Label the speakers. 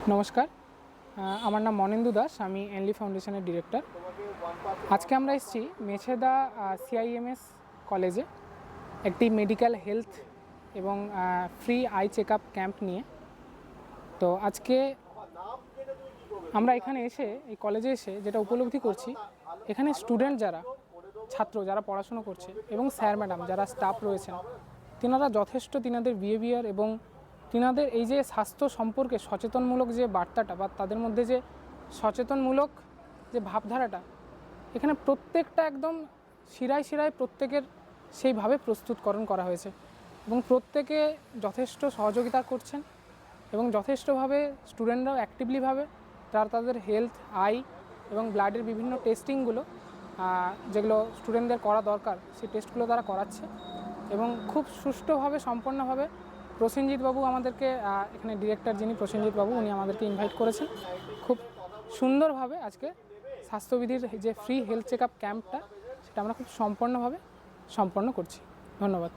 Speaker 1: নমস্কার, আমার নাম মনেন্দু দাস। আমি এনলি ফাউন্ডেশনের ডিরেক্টর। আজকে আমরা এসেছি মেছেদা সিআইএমএস কলেজে একটি মেডিকেল হেলথ এবং free eye check up camp নিয়ে। তো আজকে আমরা এখানে এসে এই কলেজে এসে যেটা উপলব্ধি করছি, এখানে স্টুডেন্ট যারা ছাত্র যারা পড়াশুনো করছে এবং স্যার ম্যাডাম যারা স্টাফ রয়েছেন, তিনারা যথেষ্ট তিনাদের বিহেভিয়ার এবং তিনাদের এই যে স্বাস্থ্য সম্পর্কে সচেতনমূলক যে বার্তাটা বা তাদের মধ্যে যে সচেতনমূলক যে ভাবধারাটা, এখানে প্রত্যেকটা একদম শিরায় শিরায় প্রত্যেকের সেইভাবে প্রস্তুতকরণ করা হয়েছে এবং প্রত্যেকে যথেষ্ট সহযোগিতা করছেন এবং যথেষ্টভাবে স্টুডেন্টরাও অ্যাক্টিভলিভাবে তাদের হেলথ আই এবং ব্লাডের বিভিন্ন টেস্টিংগুলো যেগুলো স্টুডেন্টদের করা দরকার সেই টেস্টগুলো তারা করাচ্ছে এবং খুব সুষ্ঠুভাবে সম্পন্নভাবে প্রসেনজিৎবাবু আমাদেরকে এখানে ডিরেক্টর যিনি প্রসেনজিৎবাবু, উনি আমাদেরকে ইনভাইট করেছেন। খুব সুন্দরভাবে আজকে স্বাস্থ্যবিধির যে ফ্রি হেলথ চেক আপ ক্যাম্পটা সেটা আমরা খুব সম্পন্ন করছি। ধন্যবাদ।